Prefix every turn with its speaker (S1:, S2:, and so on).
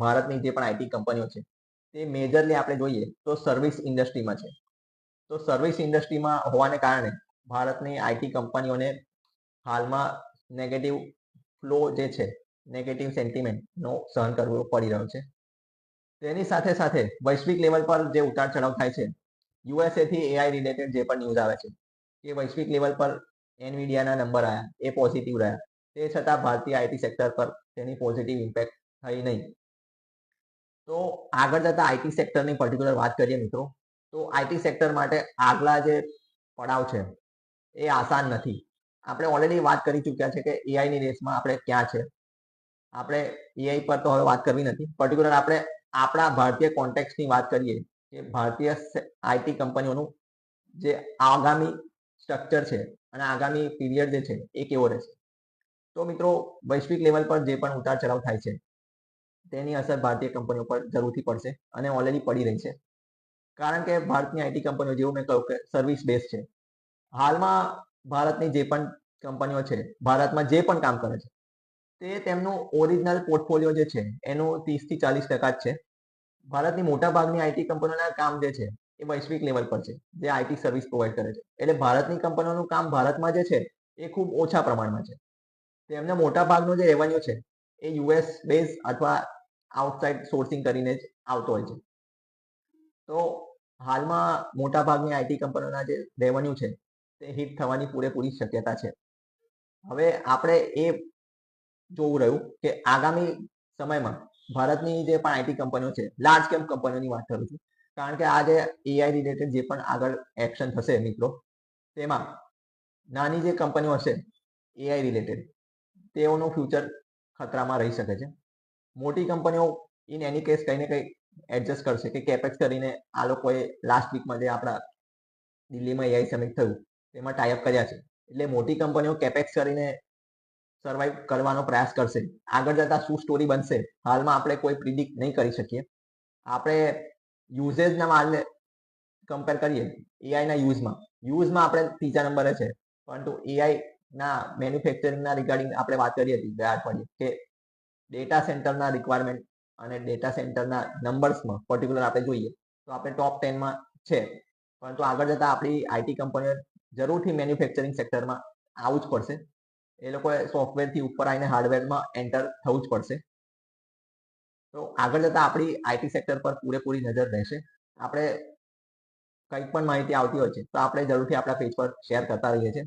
S1: ભારતની જે પણ આઈટી કંપનીઓ છે તે મેજરલી આપણે જોઈએ તો સર્વિસ ઇન્ડસ્ટ્રીમાં છે. તો સર્વિસ ઇન્ડસ્ટ્રીમાં હોવાને કારણે ભારતની આઈટી કંપનીઓને હાલમાં નેગેટિવ ફ્લો જે છે, નેગેટિવ સેન્ટિમેન્ટનો સહન કરવો પડી રહ્યો છે. તેની સાથે સાથે વૈશ્વિક લેવલ પર જે ઉતાર ચઢાવ થાય છે, યુએસએ થી એઆઈ રિલેટેડ જે પણ ન્યૂઝ આવે છે કે વૈશ્વિક લેવલ પર એનવીડિયાના નંબર આવ્યા, એ પોઝિટિવ રહ્યા, તે છતાં ભારતીય આઈટી સેક્ટર પર તેની પોઝિટિવ ઇમ્પેક્ટ થઈ નહીં. તો આગળ જતા આઈટી સેક્ટરની પર્ટિક્યુલર વાત કરીએ મિત્રો, તો આઈટી સેક્ટર માટે આગલા જે પડાવ છે એ આસાન નથી. આપણે ઓલરેડી વાત કરી ચૂક્યા છે કે એઆઈની રેસમાં આપણે ક્યાં છે. આપણે એઆઈ પર તો હવે વાત કરવી નથી, પર્ટિક્યુલર આપણે આપણા ભારતીય કોન્ટેક્સની વાત કરીએ કે ભારતીય આઈટી કંપનીઓનું જે આગામી સ્ટ્રક્ચર છે અને આગામી પીરિયડ જે છે એ કેવો રહેશે. તો મિત્રો, વૈશ્વિક લેવલ પર જે પણ ઉતાર ચઢાવ થાય છે તેની અસર ભારતીય કંપનીઓ પર જરૂરથી પડશે અને ઓલરેડી પડી રહી છે. કારણ કે ભારતની આઈટી કંપનીઓ, જેવું મેં કહ્યું કે સર્વિસ બેઝ છે. હાલમાં ભારતની જે પણ કંપનીઓ છે, ભારતમાં જે પણ કામ કરે છે તે તેમનું ઓરિજિનલ પોર્ટફોલિયો જે છે એનું 30-40% જ છે. ભારતની મોટા ભાગની આઈટી કંપનીઓના કામ જે છે એ વૈશ્વિક લેવલ પર છે, જે આઈટી સર્વિસ પ્રોવાઈડ કરે છે. એટલે ભારતની કંપનીઓનું કામ ભારતમાં જે છે એ ખૂબ ઓછા પ્રમાણમાં છે. તેમને મોટા ભાગનું જે રેવન્યુ છે એ યુએસ બેઝ અથવા આઉટસાઇડ સોર્સિંગ કરીને જ આવતો હોય છે. તો હાલમાં મોટા ભાગની આઈટી કંપનીઓના જે રેવન્યુ છે તે હિટ થવાની પૂરેપૂરી શક્યતા છે. હવે આપણે એ જોવું રહ્યું કે આગામી સમયમાં ભારતની જે પણ આઈટી કંપનીઓ છે, લાર્જ કેપ કંપનીઓની વાત કરું છું, કારણ કે આ જે એઆઈ રિલેટેડ જે પણ આગળ એક્શન થશે મિત્રો, તેમાં નાની જે કંપનીઓ હશે એઆઈ રિલેટેડ, તેઓનું ફ્યુચર ખતરામાં રહી શકે છે. મોટી કંપનીઓ ઇન એની કેસ કંઈ ને કંઈ એડજસ્ટ કરશે કે કેપેક્સ કરીને આ લોકોએ લાસ્ટ વીકમાં જે આપણા દિલ્હીમાં એઆઈ સમિટ થયું તેમાં ટાઈઅપ કર્યા છે. એટલે મોટી કંપનીઓ કેપેક્સ કરીને સર્વાઈવ કરવાનો પ્રયાસ કરશે. આગળ જતા શું સ્ટોરી બનશે હાલમાં આપણે કોઈ પ્રિડિક્ટ નહીં કરી શકીએ. આપણે યુઝેજના માલને કમ્પેર કરીએ એઆઈના યુઝમાં આપણે ત્રીજા નંબરે છે, પરંતુ એઆઈના મેન્યુફેક્ચરિંગના રિગાર્ડિંગ આપણે વાત કરી હતી ગયા અઠવાડિયે કે ડેટા સેન્ટરના રિક્વાયરમેન્ટ અને ડેટા સેન્ટરના નંબર્સમાં પર્ટિક્યુલર આપણે જોઈએ તો આપણે ટોપ 10માં છે. પરંતુ આગળ જતા આપણી આઈટી કંપનીઓ જરૂરથી મેન્યુફેક્ચરિંગ સેક્ટરમાં આવવું જ પડશે. એ લોકોએ સોફ્ટવેરથી ઉપર આવીને હાર્ડવેરમાં એન્ટર થવું જ પડશે. તો આગળ જતા આપણી આઈટી સેક્ટર પર પૂરેપૂરી નજર રહેશે. આપણે કંઈક પણ માહિતી આવતી હોય છે તો આપણે જરૂરથી આપણા પેજ પર શેર કરતા રહીએ છીએ.